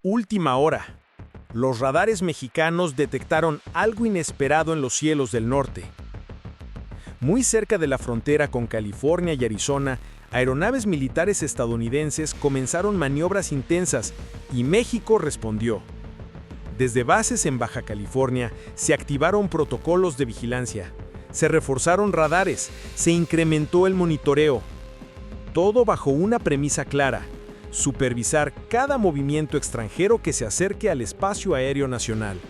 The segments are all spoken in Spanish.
Última hora. Los radares mexicanos detectaron algo inesperado en los cielos del norte. Muy cerca de la frontera con California y Arizona, aeronaves militares estadounidenses comenzaron maniobras intensas y México respondió. Desde bases en Baja California se activaron protocolos de vigilancia, se reforzaron radares, se incrementó el monitoreo. Todo bajo una premisa clara: supervisar cada movimiento extranjero que se acerque al espacio aéreo nacional.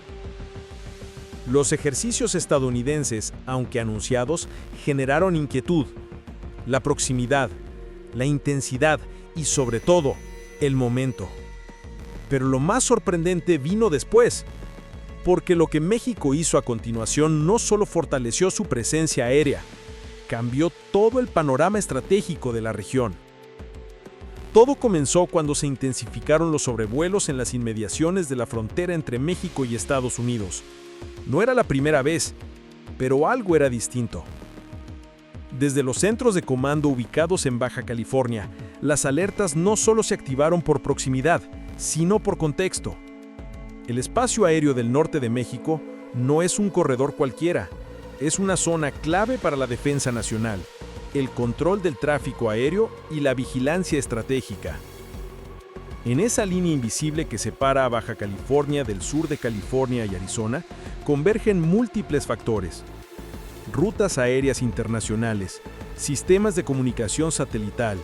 Los ejercicios estadounidenses, aunque anunciados, generaron inquietud. La proximidad, la intensidad y, sobre todo, el momento. Pero lo más sorprendente vino después, porque lo que México hizo a continuación no solo fortaleció su presencia aérea, cambió todo el panorama estratégico de la región. Todo comenzó cuando se intensificaron los sobrevuelos en las inmediaciones de la frontera entre México y Estados Unidos. No era la primera vez, pero algo era distinto. Desde los centros de comando ubicados en Baja California, las alertas no solo se activaron por proximidad, sino por contexto. El espacio aéreo del norte de México no es un corredor cualquiera, es una zona clave para la defensa nacional, el control del tráfico aéreo y la vigilancia estratégica. En esa línea invisible que separa a Baja California del sur de California y Arizona, convergen múltiples factores: rutas aéreas internacionales, sistemas de comunicación satelital,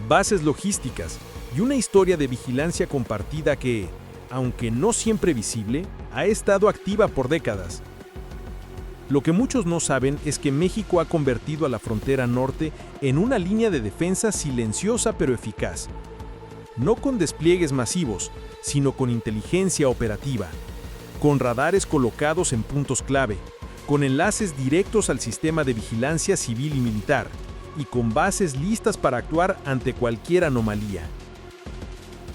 bases logísticas y una historia de vigilancia compartida que, aunque no siempre visible, ha estado activa por décadas. Lo que muchos no saben es que México ha convertido a la frontera norte en una línea de defensa silenciosa pero eficaz. No con despliegues masivos, sino con inteligencia operativa, con radares colocados en puntos clave, con enlaces directos al sistema de vigilancia civil y militar, y con bases listas para actuar ante cualquier anomalía.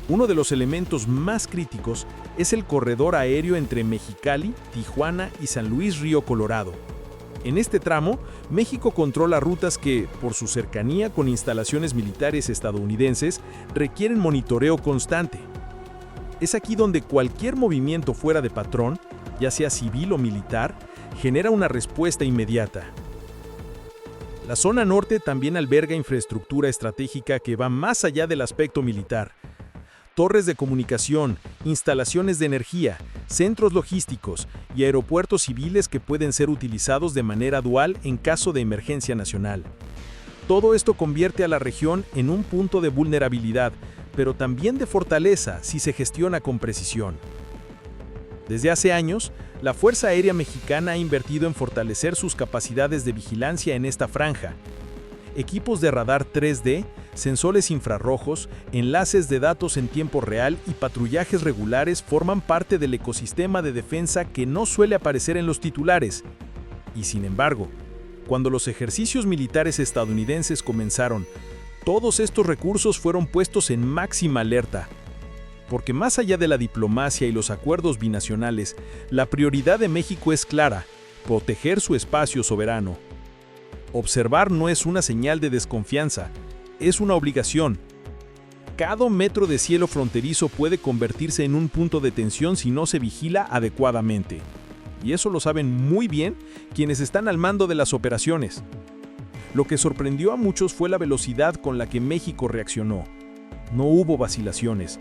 Uno de los elementos más críticos es el corredor aéreo entre Mexicali, Tijuana y San Luis Río Colorado. En este tramo, México controla rutas que, por su cercanía con instalaciones militares estadounidenses, requieren monitoreo constante. Es aquí donde cualquier movimiento fuera de patrón, ya sea civil o militar, genera una respuesta inmediata. La zona norte también alberga infraestructura estratégica que va más allá del aspecto militar. Torres de comunicación, instalaciones de energía, centros logísticos y aeropuertos civiles que pueden ser utilizados de manera dual en caso de emergencia nacional. Todo esto convierte a la región en un punto de vulnerabilidad, pero también de fortaleza si se gestiona con precisión. Desde hace años, la Fuerza Aérea Mexicana ha invertido en fortalecer sus capacidades de vigilancia en esta franja. Equipos de radar 3D, sensores infrarrojos, enlaces de datos en tiempo real y patrullajes regulares forman parte del ecosistema de defensa que no suele aparecer en los titulares. Y sin embargo, cuando los ejercicios militares estadounidenses comenzaron, todos estos recursos fueron puestos en máxima alerta. Porque más allá de la diplomacia y los acuerdos binacionales, la prioridad de México es clara: proteger su espacio soberano. Observar no es una señal de desconfianza, es una obligación. Cada metro de cielo fronterizo puede convertirse en un punto de tensión si no se vigila adecuadamente. Y eso lo saben muy bien quienes están al mando de las operaciones. Lo que sorprendió a muchos fue la velocidad con la que México reaccionó. No hubo vacilaciones.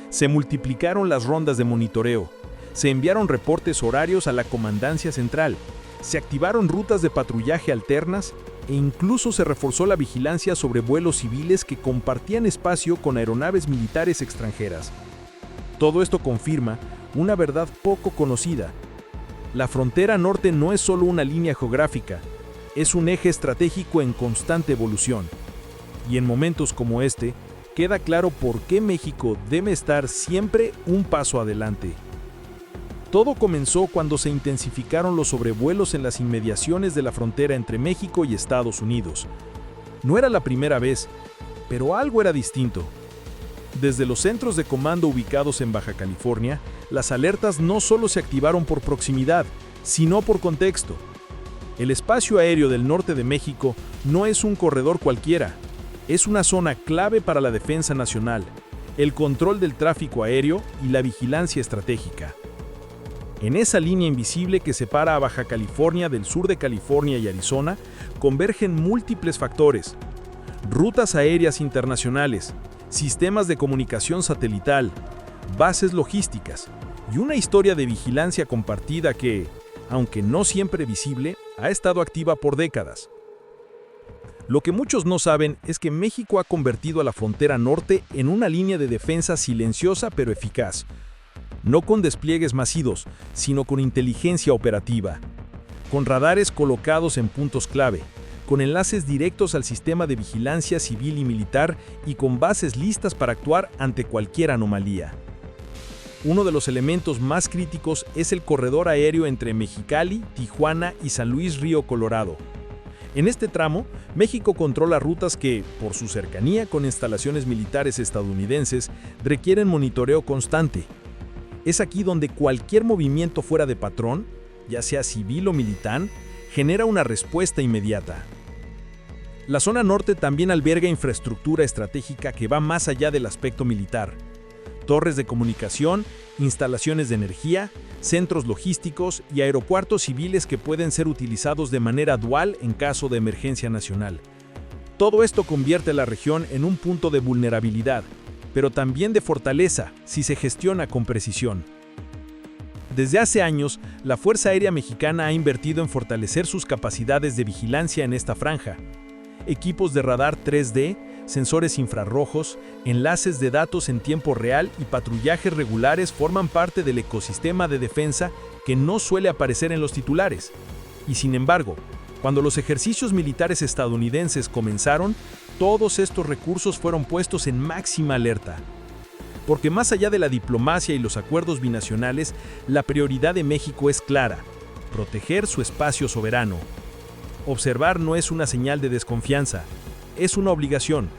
Se multiplicaron las rondas de monitoreo. Se enviaron reportes horarios a la Comandancia Central. Se activaron rutas de patrullaje alternas e incluso se reforzó la vigilancia sobre vuelos civiles que compartían espacio con aeronaves militares extranjeras. Todo esto confirma una verdad poco conocida. La frontera norte no es solo una línea geográfica, es un eje estratégico en constante evolución. Y en momentos como este, queda claro por qué México debe estar siempre un paso adelante. Todo comenzó cuando se intensificaron los sobrevuelos en las inmediaciones de la frontera entre México y Estados Unidos. No era la primera vez, pero algo era distinto. Desde los centros de comando ubicados en Baja California, las alertas no solo se activaron por proximidad, sino por contexto. El espacio aéreo del norte de México no es un corredor cualquiera, es una zona clave para la defensa nacional, el control del tráfico aéreo y la vigilancia estratégica. En esa línea invisible que separa a Baja California del sur de California y Arizona, convergen múltiples factores: rutas aéreas internacionales, sistemas de comunicación satelital, bases logísticas y una historia de vigilancia compartida que, aunque no siempre visible, ha estado activa por décadas. Lo que muchos no saben es que México ha convertido a la frontera norte en una línea de defensa silenciosa pero eficaz. No con despliegues masivos, sino con inteligencia operativa, con radares colocados en puntos clave, con enlaces directos al sistema de vigilancia civil y militar y con bases listas para actuar ante cualquier anomalía. Uno de los elementos más críticos es el corredor aéreo entre Mexicali, Tijuana y San Luis Río Colorado. En este tramo, México controla rutas que, por su cercanía con instalaciones militares estadounidenses, requieren monitoreo constante. Es aquí donde cualquier movimiento fuera de patrón, ya sea civil o militar, genera una respuesta inmediata. La zona norte también alberga infraestructura estratégica que va más allá del aspecto militar. Torres de comunicación, instalaciones de energía, centros logísticos y aeropuertos civiles que pueden ser utilizados de manera dual en caso de emergencia nacional. Todo esto convierte a la región en un punto de vulnerabilidad, pero también de fortaleza si se gestiona con precisión. Desde hace años, la Fuerza Aérea Mexicana ha invertido en fortalecer sus capacidades de vigilancia en esta franja. Equipos de radar 3D, sensores infrarrojos, enlaces de datos en tiempo real y patrullajes regulares forman parte del ecosistema de defensa que no suele aparecer en los titulares. Y sin embargo, cuando los ejercicios militares estadounidenses comenzaron, todos estos recursos fueron puestos en máxima alerta. Porque más allá de la diplomacia y los acuerdos binacionales, la prioridad de México es clara: proteger su espacio soberano. Observar no es una señal de desconfianza, es una obligación.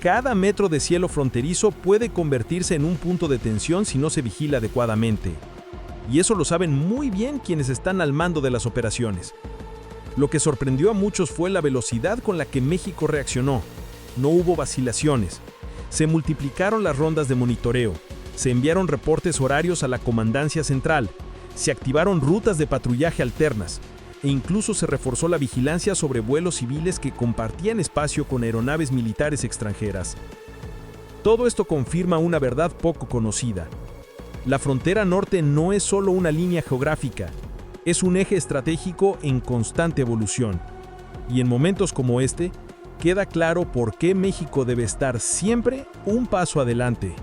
Cada metro de cielo fronterizo puede convertirse en un punto de tensión si no se vigila adecuadamente. Y eso lo saben muy bien quienes están al mando de las operaciones. Lo que sorprendió a muchos fue la velocidad con la que México reaccionó. No hubo vacilaciones. Se multiplicaron las rondas de monitoreo. Se enviaron reportes horarios a la Comandancia Central. Se activaron rutas de patrullaje alternas. E incluso se reforzó la vigilancia sobre vuelos civiles que compartían espacio con aeronaves militares extranjeras. Todo esto confirma una verdad poco conocida. La frontera norte no es solo una línea geográfica, es un eje estratégico en constante evolución. Y en momentos como este, queda claro por qué México debe estar siempre un paso adelante.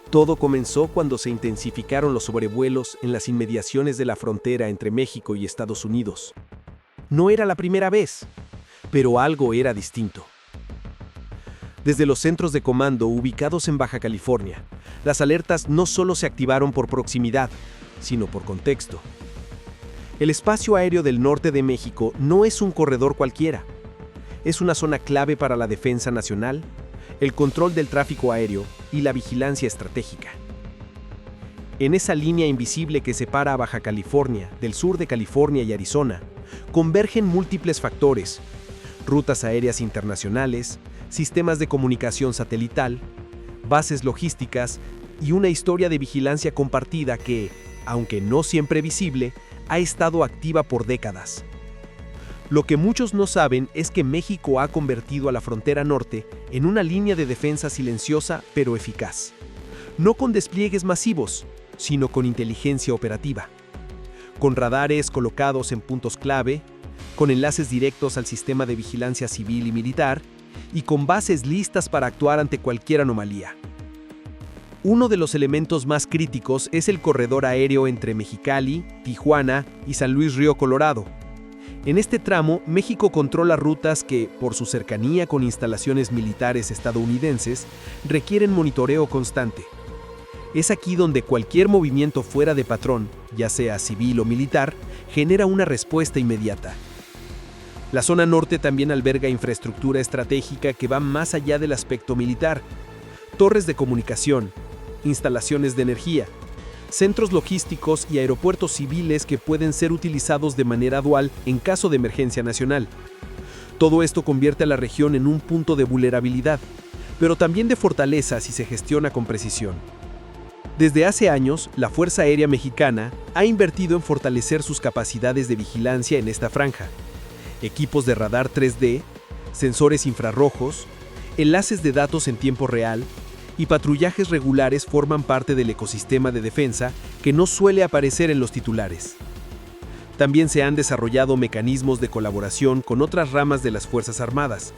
Todo comenzó cuando se intensificaron los sobrevuelos en las inmediaciones de la frontera entre México y Estados Unidos. No era la primera vez, pero algo era distinto. Desde los centros de comando ubicados en Baja California, las alertas no solo se activaron por proximidad, sino por contexto. El espacio aéreo del norte de México no es un corredor cualquiera. Es una zona clave para la defensa nacional, el control del tráfico aéreo y la vigilancia estratégica. En esa línea invisible que separa a Baja California del sur de California y Arizona, convergen múltiples factores: rutas aéreas internacionales, sistemas de comunicación satelital, bases logísticas y una historia de vigilancia compartida que, aunque no siempre visible, ha estado activa por décadas. Lo que muchos no saben es que México ha convertido a la frontera norte en una línea de defensa silenciosa pero eficaz. No con despliegues masivos, sino con inteligencia operativa. Con radares colocados en puntos clave, con enlaces directos al sistema de vigilancia civil y militar, y con bases listas para actuar ante cualquier anomalía. Uno de los elementos más críticos es el corredor aéreo entre Mexicali, Tijuana y San Luis Río Colorado. En este tramo, México controla rutas que, por su cercanía con instalaciones militares estadounidenses, requieren monitoreo constante. Es aquí donde cualquier movimiento fuera de patrón, ya sea civil o militar, genera una respuesta inmediata. La zona norte también alberga infraestructura estratégica que va más allá del aspecto militar. Torres de comunicación, instalaciones de energía, centros logísticos y aeropuertos civiles que pueden ser utilizados de manera dual en caso de emergencia nacional. Todo esto convierte a la región en un punto de vulnerabilidad, pero también de fortaleza si se gestiona con precisión. Desde hace años, la Fuerza Aérea Mexicana ha invertido en fortalecer sus capacidades de vigilancia en esta franja. Equipos de radar 3D, sensores infrarrojos, enlaces de datos en tiempo real y patrullajes regulares forman parte del ecosistema de defensa que no suele aparecer en los titulares. También se han desarrollado mecanismos de colaboración con otras ramas de las Fuerzas Armadas.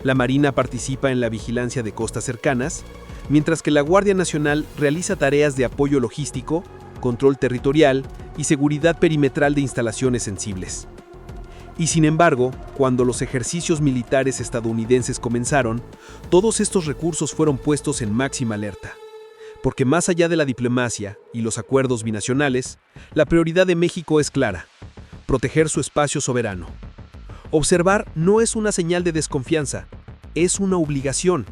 La Marina participa en la vigilancia de costas cercanas, mientras que la Guardia Nacional realiza tareas de apoyo logístico, control territorial y seguridad perimetral de instalaciones sensibles. Y sin embargo, cuando los ejercicios militares estadounidenses comenzaron, todos estos recursos fueron puestos en máxima alerta. Porque más allá de la diplomacia y los acuerdos binacionales, la prioridad de México es clara: proteger su espacio soberano. Observar no es una señal de desconfianza, es una obligación.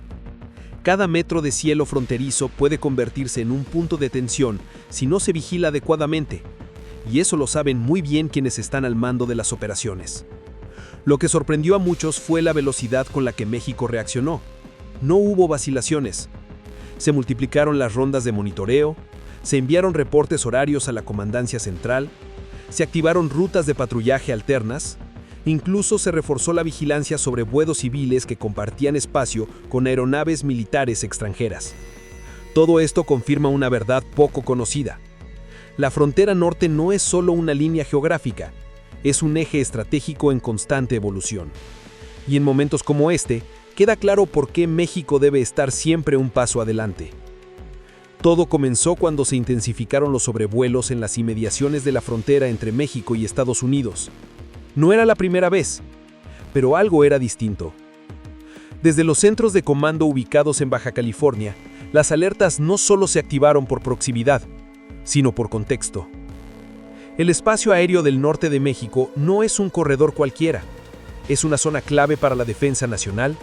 Cada metro de cielo fronterizo puede convertirse en un punto de tensión si no se vigila adecuadamente, y eso lo saben muy bien quienes están al mando de las operaciones. Lo que sorprendió a muchos fue la velocidad con la que México reaccionó. No hubo vacilaciones. Se multiplicaron las rondas de monitoreo, se enviaron reportes horarios a la Comandancia Central, se activaron rutas de patrullaje alternas, incluso se reforzó la vigilancia sobre vuelos civiles que compartían espacio con aeronaves militares extranjeras. Todo esto confirma una verdad poco conocida. La frontera norte no es solo una línea geográfica, es un eje estratégico en constante evolución. Y en momentos como este, queda claro por qué México debe estar siempre un paso adelante. Todo comenzó cuando se intensificaron los sobrevuelos en las inmediaciones de la frontera entre México y Estados Unidos. No era la primera vez, pero algo era distinto. Desde los centros de comando ubicados en Baja California, las alertas no solo se activaron por proximidad, sino por contexto. El espacio aéreo del norte de México no es un corredor cualquiera. Es una zona clave para la defensa nacional,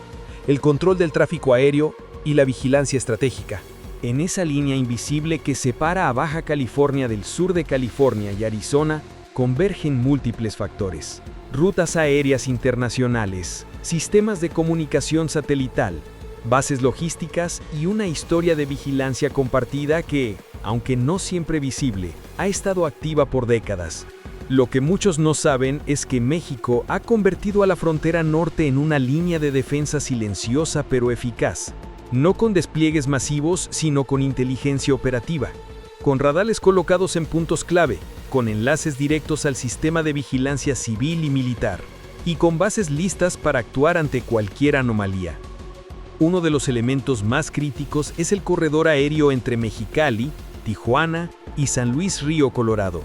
el control del tráfico aéreo y la vigilancia estratégica. En esa línea invisible que separa a Baja California del sur de California y Arizona, convergen múltiples factores: rutas aéreas internacionales, sistemas de comunicación satelital, bases logísticas y una historia de vigilancia compartida que, aunque no siempre visible, ha estado activa por décadas. Lo que muchos no saben es que México ha convertido a la frontera norte en una línea de defensa silenciosa pero eficaz, no con despliegues masivos, sino con inteligencia operativa, con radares colocados en puntos clave, con enlaces directos al sistema de vigilancia civil y militar, y con bases listas para actuar ante cualquier anomalía. Uno de los elementos más críticos es el corredor aéreo entre Mexicali, Tijuana y San Luis Río Colorado.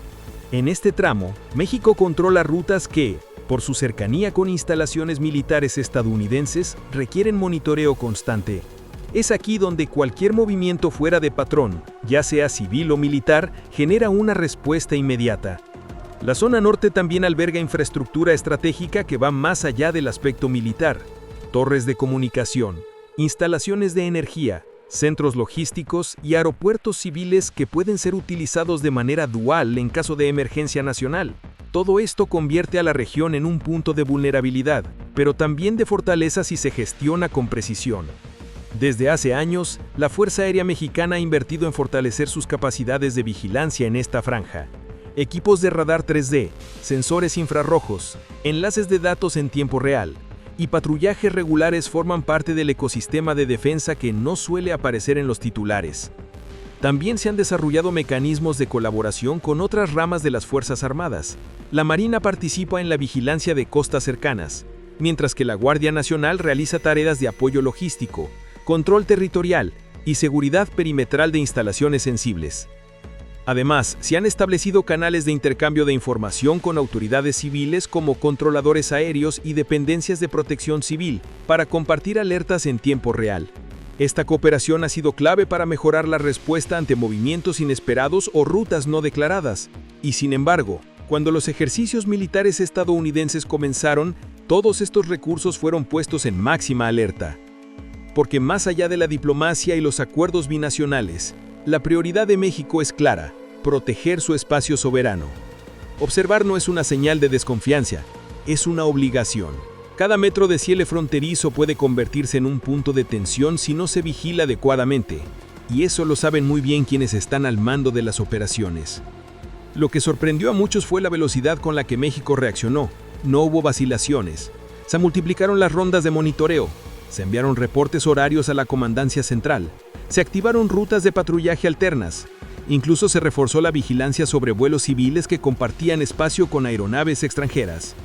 En este tramo, México controla rutas que, por su cercanía con instalaciones militares estadounidenses, requieren monitoreo constante. Es aquí donde cualquier movimiento fuera de patrón, ya sea civil o militar, genera una respuesta inmediata. La zona norte también alberga infraestructura estratégica que va más allá del aspecto militar: torres de comunicación, instalaciones de energía, centros logísticos y aeropuertos civiles que pueden ser utilizados de manera dual en caso de emergencia nacional. Todo esto convierte a la región en un punto de vulnerabilidad, pero también de fortaleza si se gestiona con precisión. Desde hace años, la Fuerza Aérea Mexicana ha invertido en fortalecer sus capacidades de vigilancia en esta franja. Equipos de radar 3D, sensores infrarrojos, enlaces de datos en tiempo real y patrullajes regulares forman parte del ecosistema de defensa que no suele aparecer en los titulares. También se han desarrollado mecanismos de colaboración con otras ramas de las Fuerzas Armadas. La Marina participa en la vigilancia de costas cercanas, mientras que la Guardia Nacional realiza tareas de apoyo logístico, control territorial y seguridad perimetral de instalaciones sensibles. Además, se han establecido canales de intercambio de información con autoridades civiles como controladores aéreos y dependencias de protección civil para compartir alertas en tiempo real. Esta cooperación ha sido clave para mejorar la respuesta ante movimientos inesperados o rutas no declaradas. Y sin embargo, cuando los ejercicios militares estadounidenses comenzaron, todos estos recursos fueron puestos en máxima alerta. Porque más allá de la diplomacia y los acuerdos binacionales, la prioridad de México es clara: proteger su espacio soberano. Observar no es una señal de desconfianza, es una obligación. Cada metro de cielo fronterizo puede convertirse en un punto de tensión si no se vigila adecuadamente, y eso lo saben muy bien quienes están al mando de las operaciones. Lo que sorprendió a muchos fue la velocidad con la que México reaccionó. No hubo vacilaciones. Se multiplicaron las rondas de monitoreo. Se enviaron reportes horarios a la Comandancia Central. Se activaron rutas de patrullaje alternas. Incluso se reforzó la vigilancia sobre vuelos civiles que compartían espacio con aeronaves extranjeras.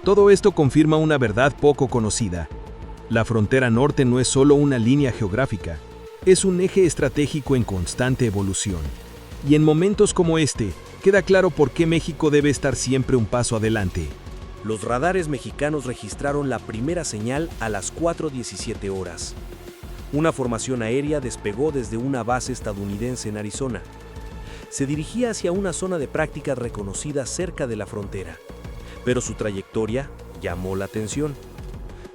Todo esto confirma una verdad poco conocida. La frontera norte no es solo una línea geográfica, es un eje estratégico en constante evolución. Y en momentos como este, queda claro por qué México debe estar siempre un paso adelante. Los radares mexicanos registraron la primera señal a las 4:17 horas. Una formación aérea despegó desde una base estadounidense en Arizona. Se dirigía hacia una zona de práctica reconocida cerca de la frontera, pero su trayectoria llamó la atención.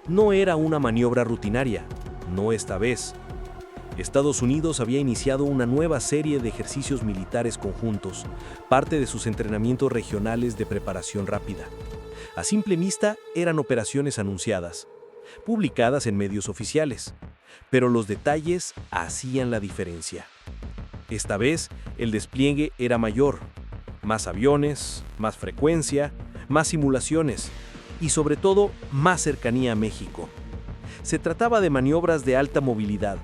No era una maniobra rutinaria, no esta vez. Estados Unidos había iniciado una nueva serie de ejercicios militares conjuntos, parte de sus entrenamientos regionales de preparación rápida. A simple vista eran operaciones anunciadas, publicadas en medios oficiales, pero los detalles hacían la diferencia. Esta vez, el despliegue era mayor, más aviones, más frecuencia, más simulaciones y sobre todo más cercanía a México. Se trataba de maniobras de alta movilidad,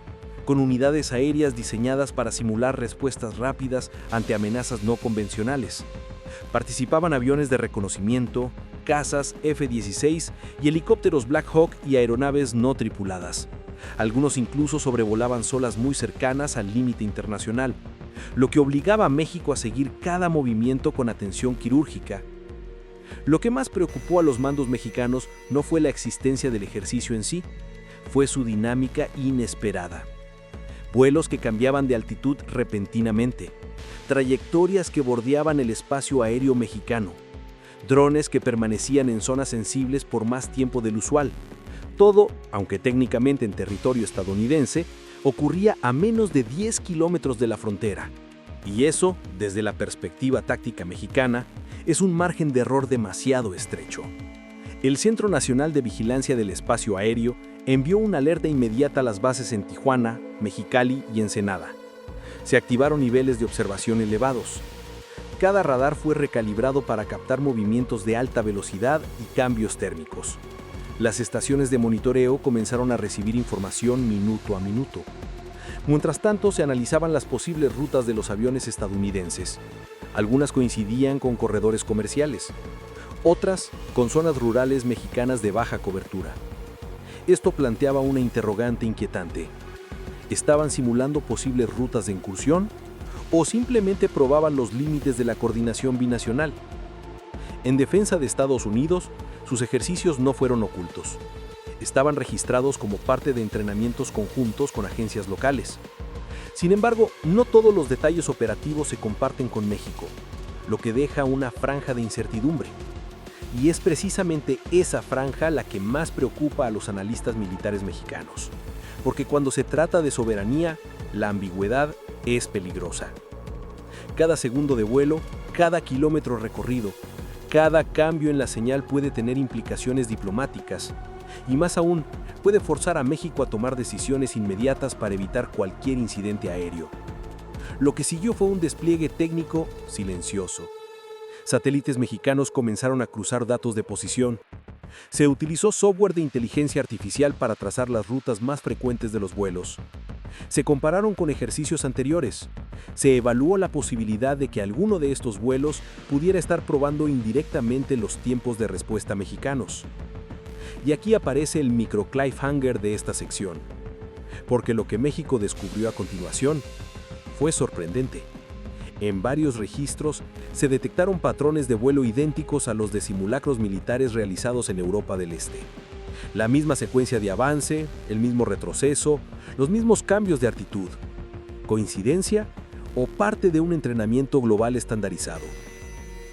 con unidades aéreas diseñadas para simular respuestas rápidas ante amenazas no convencionales. Participaban aviones de reconocimiento, cazas F-16 y helicópteros Black Hawk y aeronaves no tripuladas. Algunos incluso sobrevolaban zonas muy cercanas al límite internacional, lo que obligaba a México a seguir cada movimiento con atención quirúrgica. Lo que más preocupó a los mandos mexicanos no fue la existencia del ejercicio en sí, fue su dinámica inesperada. Vuelos que cambiaban de altitud repentinamente, trayectorias que bordeaban el espacio aéreo mexicano, drones que permanecían en zonas sensibles por más tiempo del usual. Todo, aunque técnicamente en territorio estadounidense, ocurría a menos de 10 kilómetros de la frontera. Y eso, desde la perspectiva táctica mexicana, es un margen de error demasiado estrecho. El Centro Nacional de Vigilancia del Espacio Aéreo envió una alerta inmediata a las bases en Tijuana, Mexicali y Ensenada. Se activaron niveles de observación elevados. Cada radar fue recalibrado para captar movimientos de alta velocidad y cambios térmicos. Las estaciones de monitoreo comenzaron a recibir información minuto a minuto. Mientras tanto, se analizaban las posibles rutas de los aviones estadounidenses. Algunas coincidían con corredores comerciales, otras con zonas rurales mexicanas de baja cobertura. Esto planteaba una interrogante inquietante. ¿Estaban simulando posibles rutas de incursión o simplemente probaban los límites de la coordinación binacional? En defensa de Estados Unidos, sus ejercicios no fueron ocultos. Estaban registrados como parte de entrenamientos conjuntos con agencias locales. Sin embargo, no todos los detalles operativos se comparten con México, lo que deja una franja de incertidumbre. Y es precisamente esa franja la que más preocupa a los analistas militares mexicanos, porque cuando se trata de soberanía, la ambigüedad es peligrosa. Cada segundo de vuelo, cada kilómetro recorrido, cada cambio en la señal puede tener implicaciones diplomáticas, y más aún, puede forzar a México a tomar decisiones inmediatas para evitar cualquier incidente aéreo. Lo que siguió fue un despliegue técnico silencioso. Satélites mexicanos comenzaron a cruzar datos de posición. Se utilizó software de inteligencia artificial para trazar las rutas más frecuentes de los vuelos. Se compararon con ejercicios anteriores. Se evaluó la posibilidad de que alguno de estos vuelos pudiera estar probando indirectamente los tiempos de respuesta mexicanos. Y aquí aparece el micro cliffhanger de esta sección, porque lo que México descubrió a continuación fue sorprendente. En varios registros se detectaron patrones de vuelo idénticos a los de simulacros militares realizados en Europa del Este. La misma secuencia de avance, el mismo retroceso, los mismos cambios de altitud. ¿Coincidencia o parte de un entrenamiento global estandarizado?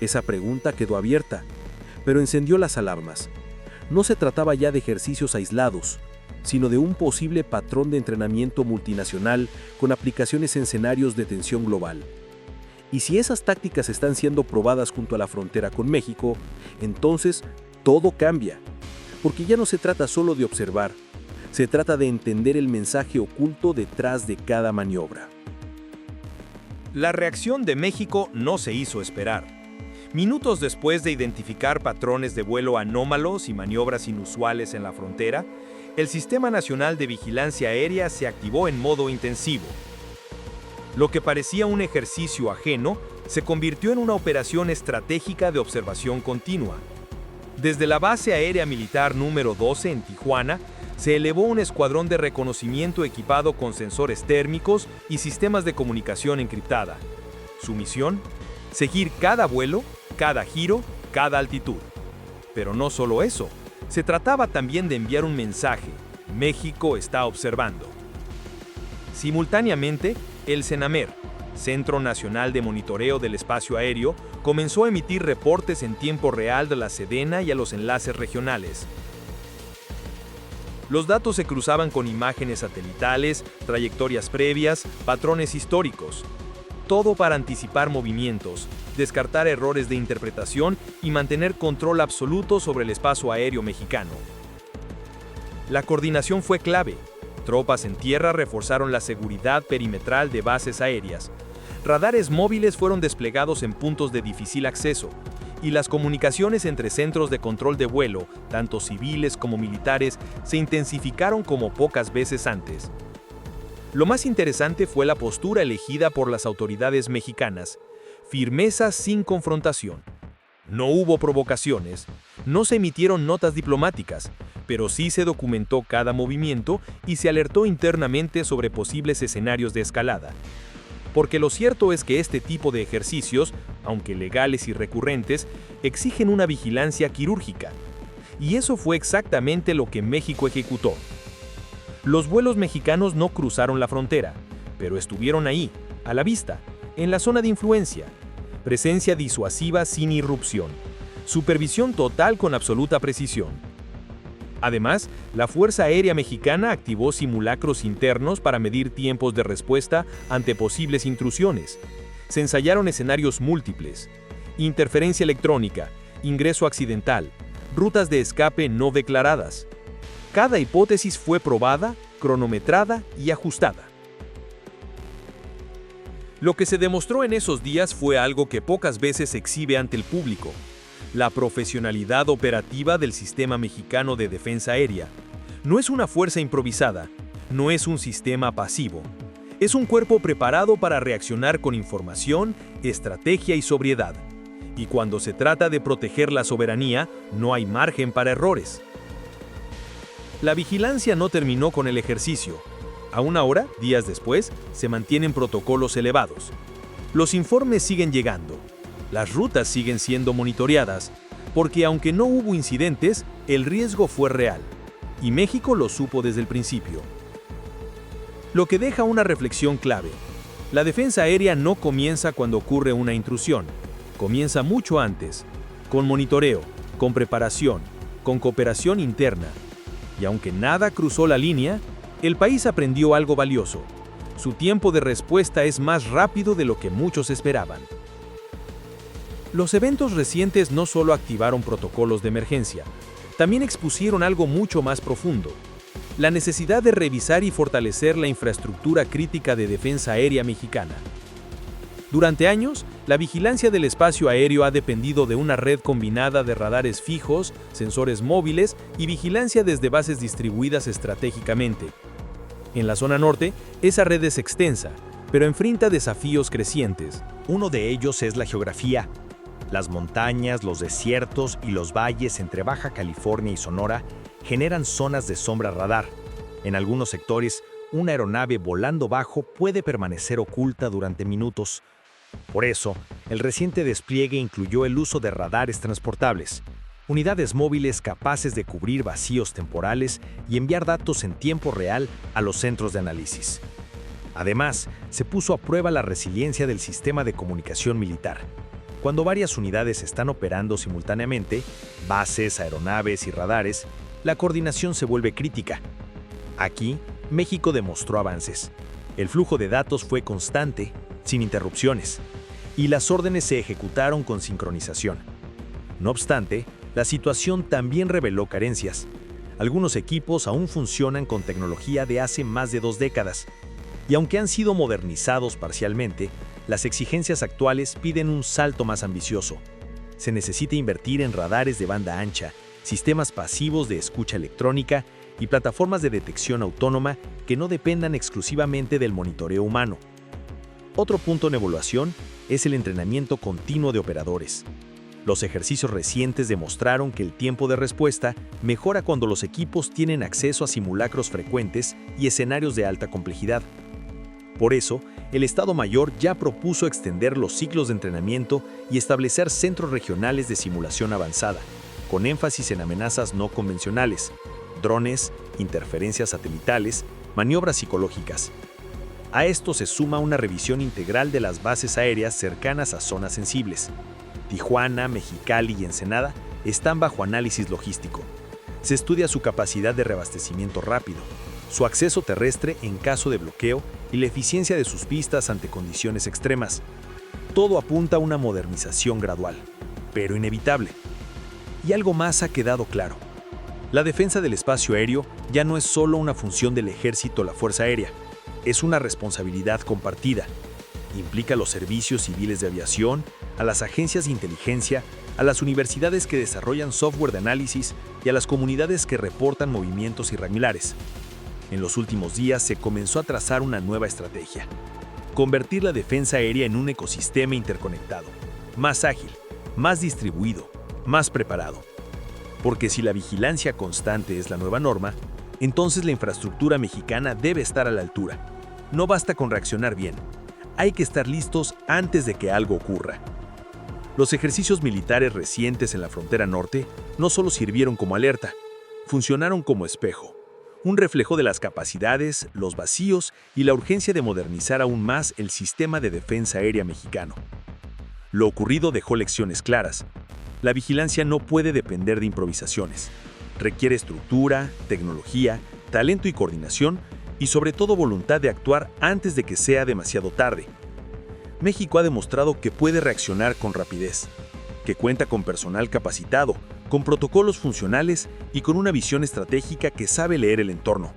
Esa pregunta quedó abierta, pero encendió las alarmas. No se trataba ya de ejercicios aislados, sino de un posible patrón de entrenamiento multinacional con aplicaciones en escenarios de tensión global. Y si esas tácticas están siendo probadas junto a la frontera con México, entonces todo cambia. porque ya no se trata solo de observar, se trata de entender el mensaje oculto detrás de cada maniobra. La reacción de México no se hizo esperar. Minutos después de identificar patrones de vuelo anómalos y maniobras inusuales en la frontera, el Sistema Nacional de Vigilancia Aérea se activó en modo intensivo. Lo que parecía un ejercicio ajeno se convirtió en una operación estratégica de observación continua. Desde la Base Aérea Militar número 12 en Tijuana, se elevó un escuadrón de reconocimiento equipado con sensores térmicos y sistemas de comunicación encriptada. Su misión: seguir cada vuelo, cada giro, cada altitud. Pero no solo eso, se trataba también de enviar un mensaje: México está observando. Simultáneamente, el CENAMER, Centro Nacional de Monitoreo del Espacio Aéreo, comenzó a emitir reportes en tiempo real de la Sedena y a los enlaces regionales. Los datos se cruzaban con imágenes satelitales, trayectorias previas, patrones históricos. Todo para anticipar movimientos, descartar errores de interpretación y mantener control absoluto sobre el espacio aéreo mexicano. La coordinación fue clave. Tropas en tierra reforzaron la seguridad perimetral de bases aéreas. Radares móviles fueron desplegados en puntos de difícil acceso, y las comunicaciones entre centros de control de vuelo, tanto civiles como militares, se intensificaron como pocas veces antes. Lo más interesante fue la postura elegida por las autoridades mexicanas: firmeza sin confrontación. No hubo provocaciones, no se emitieron notas diplomáticas, pero sí se documentó cada movimiento y se alertó internamente sobre posibles escenarios de escalada. Porque lo cierto es que este tipo de ejercicios, aunque legales y recurrentes, exigen una vigilancia quirúrgica. Y eso fue exactamente lo que México ejecutó. Los vuelos mexicanos no cruzaron la frontera, pero estuvieron ahí, a la vista, en la zona de influencia. Presencia disuasiva sin irrupción. Supervisión total con absoluta precisión. Además, la Fuerza Aérea Mexicana activó simulacros internos para medir tiempos de respuesta ante posibles intrusiones. Se ensayaron escenarios múltiples: interferencia electrónica, ingreso accidental, rutas de escape no declaradas. Cada hipótesis fue probada, cronometrada y ajustada. Lo que se demostró en esos días fue algo que pocas veces se exhibe ante el público: la profesionalidad operativa del Sistema Mexicano de Defensa Aérea. No es una fuerza improvisada, no es un sistema pasivo. Es un cuerpo preparado para reaccionar con información, estrategia y sobriedad. Y cuando se trata de proteger la soberanía, no hay margen para errores. La vigilancia no terminó con el ejercicio. Aún ahora, días después, se mantienen protocolos elevados. Los informes siguen llegando. Las rutas siguen siendo monitoreadas, porque aunque no hubo incidentes, el riesgo fue real, y México lo supo desde el principio. Lo que deja una reflexión clave: la defensa aérea no comienza cuando ocurre una intrusión, comienza mucho antes, con monitoreo, con preparación, con cooperación interna. Y aunque nada cruzó la línea, el país aprendió algo valioso: su tiempo de respuesta es más rápido de lo que muchos esperaban. Los eventos recientes no solo activaron protocolos de emergencia, también expusieron algo mucho más profundo: la necesidad de revisar y fortalecer la infraestructura crítica de defensa aérea mexicana. Durante años, la vigilancia del espacio aéreo ha dependido de una red combinada de radares fijos, sensores móviles y vigilancia desde bases distribuidas estratégicamente. En la zona norte, esa red es extensa, pero enfrenta desafíos crecientes. Uno de ellos es la geografía. Las montañas, los desiertos y los valles entre Baja California y Sonora generan zonas de sombra radar. En algunos sectores, una aeronave volando bajo puede permanecer oculta durante minutos. Por eso, el reciente despliegue incluyó el uso de radares transportables, unidades móviles capaces de cubrir vacíos temporales y enviar datos en tiempo real a los centros de análisis. Además, se puso a prueba la resiliencia del sistema de comunicación militar. Cuando varias unidades están operando simultáneamente, bases, aeronaves y radares, la coordinación se vuelve crítica. Aquí, México demostró avances. El flujo de datos fue constante, sin interrupciones, y las órdenes se ejecutaron con sincronización. No obstante, La situación también reveló carencias. Algunos equipos aún funcionan con tecnología de hace más de 2 décadas, y aunque han sido modernizados parcialmente, las exigencias actuales piden un salto más ambicioso. Se necesita invertir en radares de banda ancha, sistemas pasivos de escucha electrónica y plataformas de detección autónoma que no dependan exclusivamente del monitoreo humano. Otro punto en evaluación es el entrenamiento continuo de operadores. Los ejercicios recientes demostraron que el tiempo de respuesta mejora cuando los equipos tienen acceso a simulacros frecuentes y escenarios de alta complejidad. Por eso, el Estado Mayor ya propuso extender los ciclos de entrenamiento y establecer centros regionales de simulación avanzada, con énfasis en amenazas no convencionales, drones, interferencias satelitales, maniobras psicológicas. A esto se suma una revisión integral de las bases aéreas cercanas a zonas sensibles. Tijuana, Mexicali y Ensenada están bajo análisis logístico. Se estudia su capacidad de reabastecimiento rápido, su acceso terrestre en caso de bloqueo y la eficiencia de sus pistas ante condiciones extremas. Todo apunta a una modernización gradual, pero inevitable. Y algo más ha quedado claro. La defensa del espacio aéreo ya no es solo una función del Ejército o la Fuerza Aérea, es una responsabilidad compartida. Implica a los servicios civiles de aviación, a las agencias de inteligencia, a las universidades que desarrollan software de análisis y a las comunidades que reportan movimientos irregulares. En los últimos días se comenzó a trazar una nueva estrategia: convertir la defensa aérea en un ecosistema interconectado, más ágil, más distribuido, más preparado. Porque si la vigilancia constante es la nueva norma, entonces la infraestructura mexicana debe estar a la altura. No basta con reaccionar bien, hay que estar listos antes de que algo ocurra. Los ejercicios militares recientes en la frontera norte no solo sirvieron como alerta, funcionaron como espejo, un reflejo de las capacidades, los vacíos y la urgencia de modernizar aún más el sistema de defensa aérea mexicano. Lo ocurrido dejó lecciones claras. La vigilancia no puede depender de improvisaciones. Requiere estructura, tecnología, talento y coordinación, y sobre todo voluntad de actuar antes de que sea demasiado tarde. México ha demostrado que puede reaccionar con rapidez, que cuenta con personal capacitado, con protocolos funcionales y con una visión estratégica que sabe leer el entorno.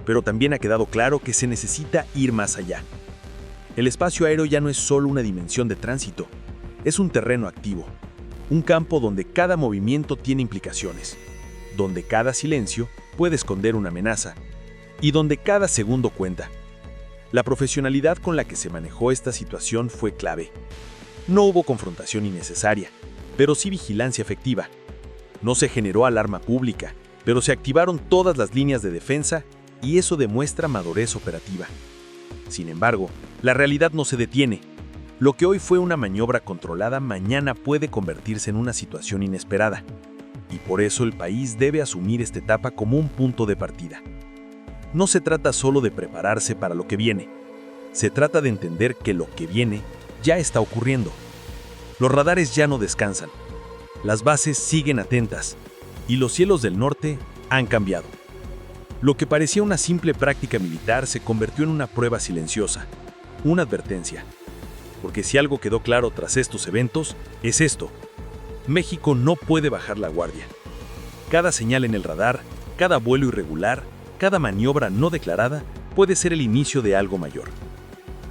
Pero también ha quedado claro que se necesita ir más allá. El espacio aéreo ya no es solo una dimensión de tránsito, es un terreno activo, un campo donde cada movimiento tiene implicaciones, donde cada silencio puede esconder una amenaza y donde cada segundo cuenta. La profesionalidad con la que se manejó esta situación fue clave. No hubo confrontación innecesaria, pero sí vigilancia efectiva. No se generó alarma pública, pero se activaron todas las líneas de defensa y eso demuestra madurez operativa. Sin embargo, la realidad no se detiene. Lo que hoy fue una maniobra controlada mañana puede convertirse en una situación inesperada. Y por eso el país debe asumir esta etapa como un punto de partida. No se trata solo de prepararse para lo que viene. Se trata de entender que lo que viene ya está ocurriendo. Los radares ya no descansan. Las bases siguen atentas. Y los cielos del norte han cambiado. Lo que parecía una simple práctica militar se convirtió en una prueba silenciosa, una advertencia. Porque si algo quedó claro tras estos eventos, es esto: México no puede bajar la guardia. Cada señal en el radar, cada vuelo irregular, cada maniobra no declarada puede ser el inicio de algo mayor.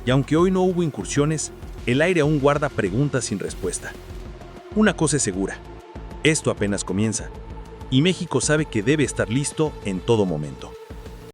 Y aunque hoy no hubo incursiones, el aire aún guarda preguntas sin respuesta. Una cosa es segura: esto apenas comienza, y México sabe que debe estar listo en todo momento.